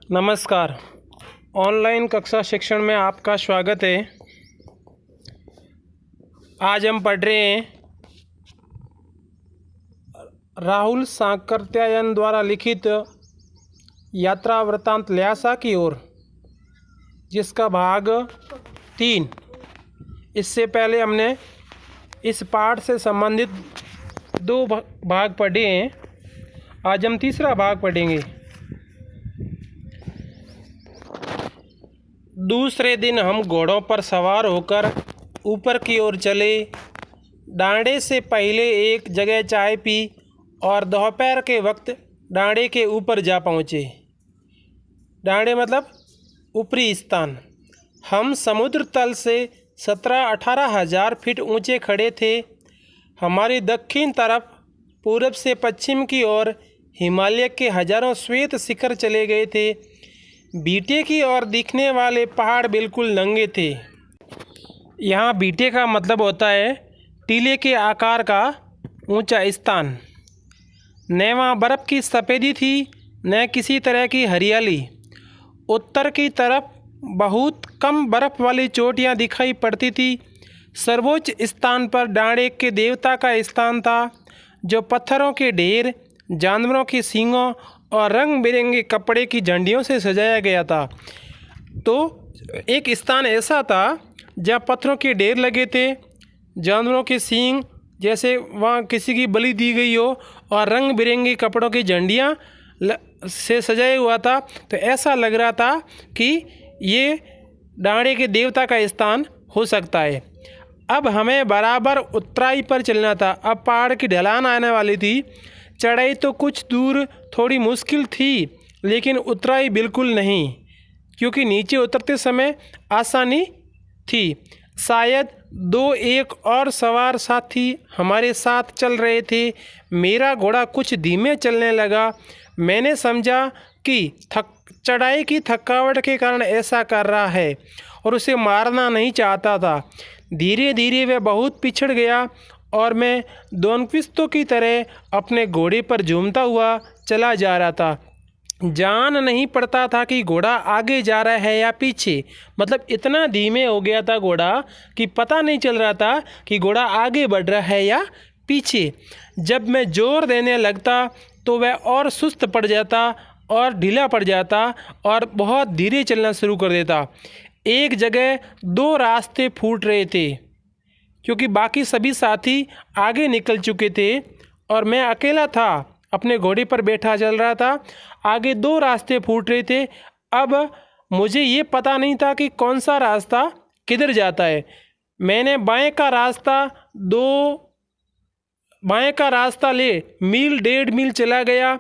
नमस्कार। ऑनलाइन कक्षा शिक्षण में आपका स्वागत है। आज हम पढ़ रहे हैं राहुल सांकृत्यायन द्वारा लिखित यात्रा वृत्तांत ल्हासा की ओर, जिसका भाग 3। इससे पहले हमने इस पाठ से संबंधित 2 भाग पढ़े हैं। आज हम तीसरा भाग पढ़ेंगे। दूसरे दिन हम घोड़ों पर सवार होकर ऊपर की ओर चले। डांडे से पहले एक जगह चाय पी और दोपहर के वक्त डांडे के ऊपर जा पहुँचे। डांडे मतलब ऊपरी स्थान। हम समुद्र तल से 17-18 हज़ार फीट ऊंचे खड़े थे। हमारी दक्षिण तरफ पूरब से पश्चिम की ओर हिमालय के हजारों श्वेत शिखर चले गए थे। बीटे की ओर दिखने वाले पहाड़ बिल्कुल नंगे थे। यहाँ बीटे का मतलब होता है टीले के आकार का ऊंचा स्थान। न वहाँ बर्फ़ की सफ़ेदी थी, न किसी तरह की हरियाली। उत्तर की तरफ बहुत कम बर्फ़ वाली चोटियाँ दिखाई पड़ती थी। सर्वोच्च स्थान पर डांडे के देवता का स्थान था, जो पत्थरों के ढेर, जानवरों के सींगों और रंग बिरंगे कपड़े की झंडियों से सजाया गया था। तो एक स्थान ऐसा था जहाँ पत्थरों के ढेर लगे थे, जानवरों के सींग जैसे वहाँ किसी की बलि दी गई हो, और रंग बिरंगे कपड़ों की झंडियाँ से सजाया हुआ था। तो ऐसा लग रहा था कि ये डांडे के देवता का स्थान हो सकता है। अब हमें बराबर उत्तराई पर चलना था। अब पहाड़ की ढलान आने वाली थी। चढ़ाई तो कुछ दूर थोड़ी मुश्किल थी, लेकिन उतराई बिल्कुल नहीं, क्योंकि नीचे उतरते समय आसानी थी। शायद 2-1 और सवार साथी हमारे साथ चल रहे थे। मेरा घोड़ा कुछ धीमे चलने लगा। मैंने समझा कि चढ़ाई की थकावट के कारण ऐसा कर रहा है और उसे मारना नहीं चाहता था। धीरे धीरे वह बहुत पिछड़ गया और मैं दोनक्विस्तों की तरह अपने घोड़े पर झूमता हुआ चला जा रहा था। जान नहीं पड़ता था कि घोड़ा आगे जा रहा है या पीछे। मतलब इतना धीमे हो गया था घोड़ा कि पता नहीं चल रहा था कि घोड़ा आगे बढ़ रहा है या पीछे। जब मैं जोर देने लगता तो वह और सुस्त पड़ जाता और ढीला पड़ जाता और बहुत धीरे चलना शुरू कर देता। एक जगह 2 रास्ते फूट रहे थे, क्योंकि बाकी सभी साथी आगे निकल चुके थे और मैं अकेला था, अपने घोड़े पर बैठा चल रहा था। आगे 2 रास्ते फूट रहे थे। अब मुझे ये पता नहीं था कि कौन सा रास्ता किधर जाता है। मैंने बाएं का रास्ता ले 1.5 मील चला गया।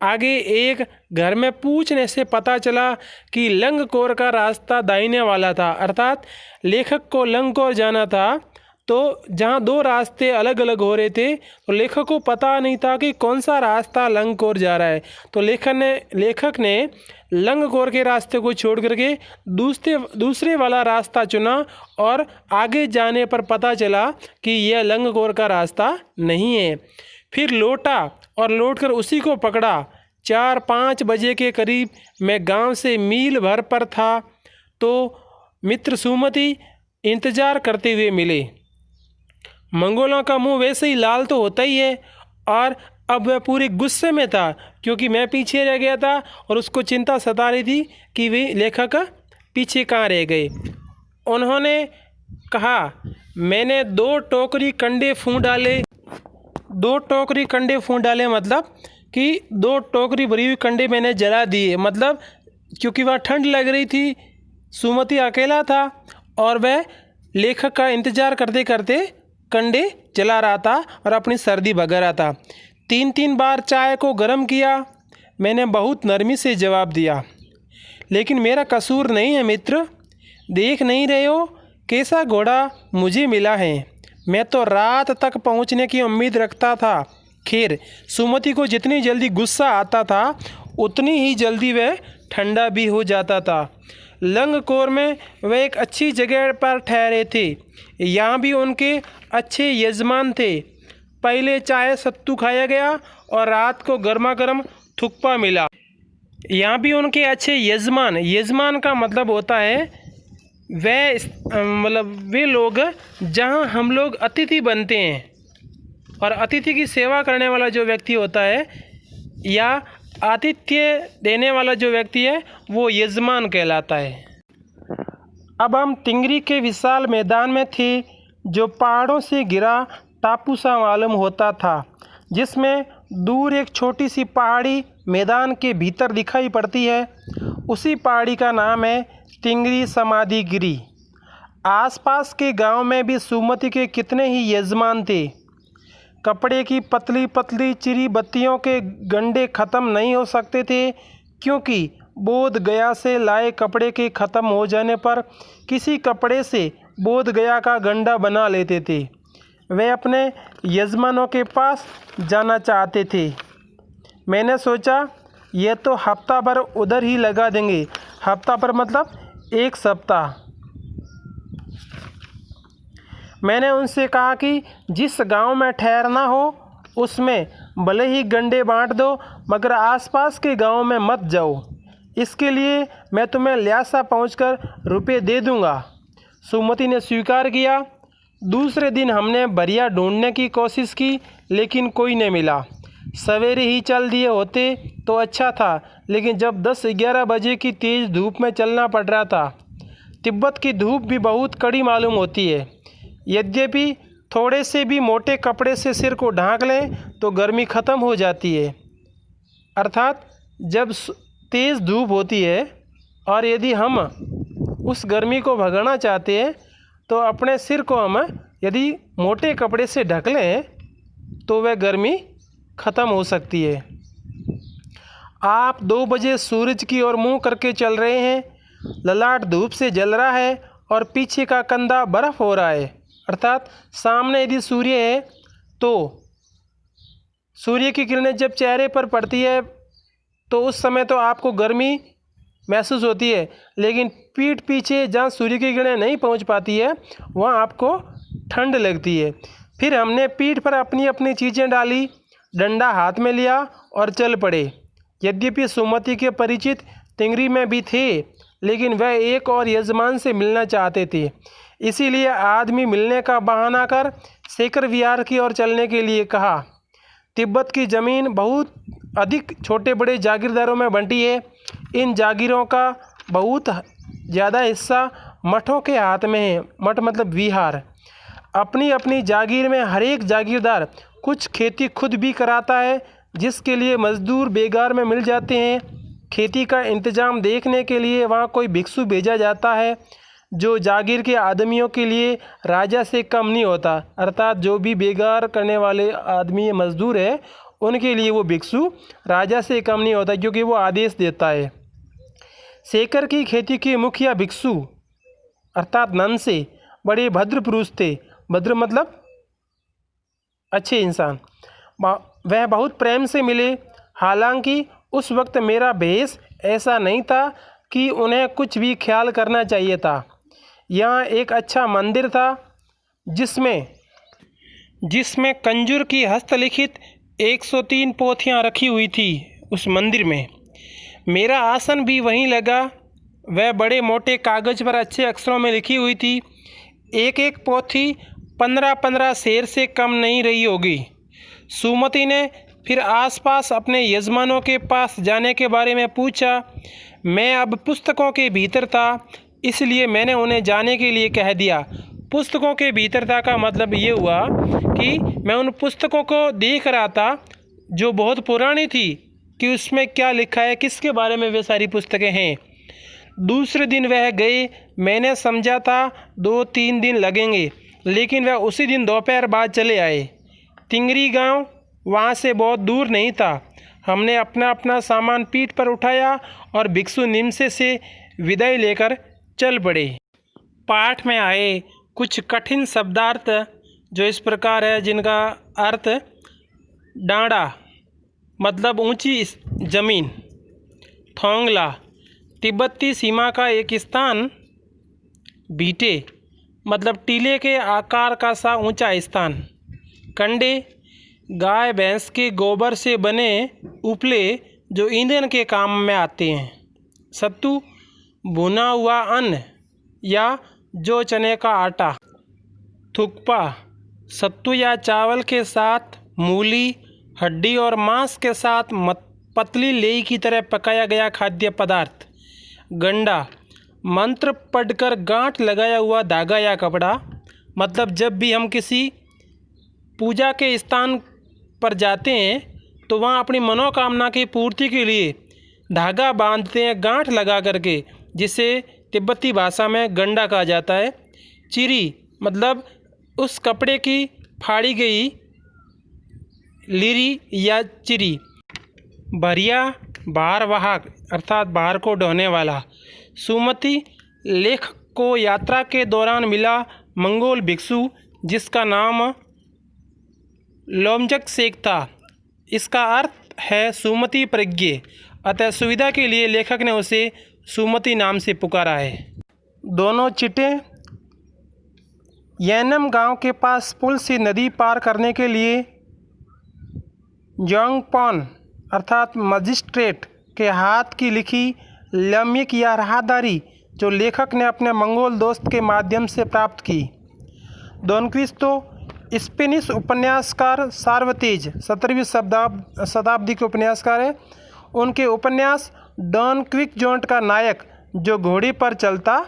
आगे एक घर में पूछने से पता चला कि लंगकोर का रास्ता दाहिने वाला था, अर्थात लेखक को लंगकोर जाना था। तो जहाँ 2 रास्ते अलग अलग हो रहे थे, तो लेखक को पता नहीं था कि कौन सा रास्ता लंगकोर जा रहा है। तो लेखक ने लंगकोर के रास्ते को छोड़ करके दूसरे वाला रास्ता चुना, और आगे जाने पर पता चला कि यह लंगकोर का रास्ता नहीं है। फिर लौटा और लौटकर उसी को पकड़ा। 4-5 बजे के करीब मैं गांव से मील भर पर था, तो मित्र सुमति इंतज़ार करते हुए मिले। मंगोलों का मुंह वैसे ही लाल तो होता ही है, और अब वह पूरे गुस्से में था, क्योंकि मैं पीछे रह गया था और उसको चिंता सता रही थी कि वे लेखक पीछे कहाँ रह गए। उन्होंने कहा, मैंने 2 टोकरी कंडे फूंक डाले। 2 टोकरी कंडे फूंक डाले मतलब कि 2 टोकरी भरी हुई कंडे मैंने जला दिए। मतलब क्योंकि वहाँ ठंड लग रही थी, सुमति अकेला था और वह लेखक का इंतज़ार करते करते कंडे जला रहा था और अपनी सर्दी भगा रहा था। 3-3 बार चाय को गर्म किया। मैंने बहुत नरमी से जवाब दिया, लेकिन मेरा कसूर नहीं है मित्र। देख नहीं रहे हो कैसा घोड़ा मुझे मिला है। मैं तो रात तक पहुंचने की उम्मीद रखता था। खैर, सुमति को जितनी जल्दी गुस्सा आता था, उतनी ही जल्दी वह ठंडा भी हो जाता था। लंगकोर में वे एक अच्छी जगह पर ठहरे थे। यहाँ भी उनके अच्छे यजमान थे। पहले चाय सत्तू खाया गया और रात को गर्मा गर्म थुक्पा मिला। यहाँ भी उनके अच्छे यजमान, यजमान का मतलब होता है मतलब वे लोग जहाँ हम लोग अतिथि बनते हैं, और अतिथि की सेवा करने वाला जो व्यक्ति होता है या आतिथ्य देने वाला जो व्यक्ति है वो यजमान कहलाता है। अब हम तिंगरी के विशाल मैदान में थे जो पहाड़ों से घिरा टापू सा मालूम होता था, जिसमें दूर एक छोटी सी पहाड़ी मैदान के भीतर दिखाई पड़ती है। उसी पहाड़ी का नाम है तिंगरी समाधि गिरी। आसपास के गांव में भी सुमति के कितने ही यजमान थे। कपड़े की पतली पतली चिरी बत्तियों के गंडे ख़त्म नहीं हो सकते थे, क्योंकि बोध गया से लाए कपड़े के ख़त्म हो जाने पर किसी कपड़े से बोध गया का गंडा बना लेते थे। वे अपने यजमानों के पास जाना चाहते थे। मैंने सोचा ये तो हफ्ता भर उधर ही लगा देंगे। हफ्ता भर मतलब 1 सप्ताह। मैंने उनसे कहा कि जिस गांव में ठहरना हो उसमें भले ही गंडे बांट दो, मगर आसपास के गांव में मत जाओ। इसके लिए मैं तुम्हें ल्यासा पहुंचकर रुपए दे दूंगा। सुमति ने स्वीकार किया। दूसरे दिन हमने बरिया ढूंढने की कोशिश की, लेकिन कोई नहीं मिला। सवेरे ही चल दिए होते तो अच्छा था, लेकिन जब 10-11 बजे की तेज़ धूप में चलना पड़ रहा था। तिब्बत की धूप भी बहुत कड़ी मालूम होती है। यद्यपि थोड़े से भी मोटे कपड़े से सिर को ढांक लें तो गर्मी ख़त्म हो जाती है। अर्थात जब तेज़ धूप होती है और यदि हम उस गर्मी को भगाना चाहते हैं तो अपने सिर को हम यदि मोटे कपड़े से ढक लें तो वह गर्मी ख़त्म हो सकती है। आप 2 बजे सूरज की ओर मुँह करके चल रहे हैं। ललाट धूप से जल रहा है और पीछे का कंधा बर्फ़ हो रहा है। अर्थात सामने यदि सूर्य है तो सूर्य की किरणें जब चेहरे पर पड़ती है तो उस समय तो आपको गर्मी महसूस होती है, लेकिन पीठ पीछे जहाँ सूर्य की किरणें नहीं पहुँच पाती है वहाँ आपको ठंड लगती है। फिर हमने पीठ पर अपनी अपनी चीज़ें डाली, डंडा हाथ में लिया और चल पड़े। यद्यपि सुमति के परिचित तिंगरी में भी थे, लेकिन वह एक और यजमान से मिलना चाहते थे। इसीलिए आदमी मिलने का बहाना कर शेखर विहार की ओर चलने के लिए कहा। तिब्बत की ज़मीन बहुत अधिक छोटे बड़े जागीरदारों में बंटी है। इन जागीरों का बहुत ज़्यादा हिस्सा मठों के हाथ में है। मठ मतलब विहार। अपनी अपनी जागीर में हर एक जागीरदार कुछ खेती खुद भी कराता है, जिसके लिए मजदूर बेगार में मिल जाते हैं। खेती का इंतज़ाम देखने के लिए वहाँ कोई भिक्षु भेजा जाता है, जो जागीर के आदमियों के लिए राजा से कम नहीं होता। अर्थात जो भी बेगार करने वाले आदमी मजदूर है उनके लिए वो भिक्षु राजा से कम नहीं होता, क्योंकि वो आदेश देता है। शेखर की खेती के मुखिया भिक्षु अर्थात नंसे बड़े भद्र पुरुष थे। भद्र मतलब अच्छे इंसान। वह बहुत प्रेम से मिले। हालांकि उस वक्त मेरा भेष ऐसा नहीं था कि उन्हें कुछ भी ख्याल करना चाहिए था। यहाँ एक अच्छा मंदिर था जिसमें कंजूर की हस्तलिखित 103 पोथियाँ रखी हुई थी। उस मंदिर में मेरा आसन भी वहीं लगा। वह बड़े मोटे कागज़ पर अच्छे अक्षरों में लिखी हुई थी। एक एक पोथी 15-15 शेर से कम नहीं रही होगी। सुमति ने फिर आसपास अपने यजमानों के पास जाने के बारे में पूछा। मैं अब पुस्तकों के भीतर था, इसलिए मैंने उन्हें जाने के लिए कह दिया। पुस्तकों के भीतर था का मतलब ये हुआ कि मैं उन पुस्तकों को देख रहा था जो बहुत पुरानी थी, कि उसमें क्या लिखा है, किसके बारे में वे सारी पुस्तकें हैं। दूसरे दिन वह गए। मैंने समझा था 2-3 दिन लगेंगे, लेकिन वह उसी दिन दोपहर बाद चले आए। तिंगरी गांव वहाँ से बहुत दूर नहीं था। हमने अपना अपना सामान पीठ पर उठाया और भिक्षु निमसे से विदाई लेकर चल पड़े। पाठ में आए कुछ कठिन शब्दार्थ जो इस प्रकार है, जिनका अर्थ डांडा मतलब ऊंची ज़मीन, थोंगला तिब्बती सीमा का एक स्थान, बीटे मतलब टीले के आकार का सा ऊंचा स्थान, कंडे गाय भैंस के गोबर से बने उपले जो ईंधन के काम में आते हैं। सत्तू भुना हुआ अन्न या जो चने का आटा। थुक्पा सत्तू या चावल के साथ मूली, हड्डी और मांस के साथ पतली लेई की तरह पकाया गया खाद्य पदार्थ। गंडा मंत्र पढ़कर गांठ लगाया हुआ धागा या कपड़ा। मतलब जब भी हम किसी पूजा के स्थान पर जाते हैं तो वहाँ अपनी मनोकामना की पूर्ति के लिए धागा बांधते हैं गांठ लगा करके, जिसे तिब्बती भाषा में गंडा कहा जाता है। चिरी मतलब उस कपड़े की फाड़ी गई लिरी या चिरी। भरिया भारवाहक अर्थात भार को ढोने वाला। सुमति लेखक को यात्रा के दौरान मिला मंगोल भिक्षु जिसका नाम लोमजक शेख था। इसका अर्थ है सुमति प्रज्ञ, अतः सुविधा के लिए लेखक ने उसे सुमति नाम से पुकारा है। दोनों चिटें यैनम गांव के पास पुल से नदी पार करने के लिए जोंगपॉन अर्थात मजिस्ट्रेट के हाथ की लिखी लम्यक या राहदारी जो लेखक ने अपने मंगोल दोस्त के माध्यम से प्राप्त की। डॉनक्विस्ट तो स्पेनिश उपन्यासकार सार्वतेज 17वीं शताब्दी के उपन्यासकार है। उनके उपन्यास डॉन क्विक्सोट का नायक जो घोड़े पर चलता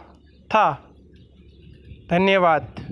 था। धन्यवाद।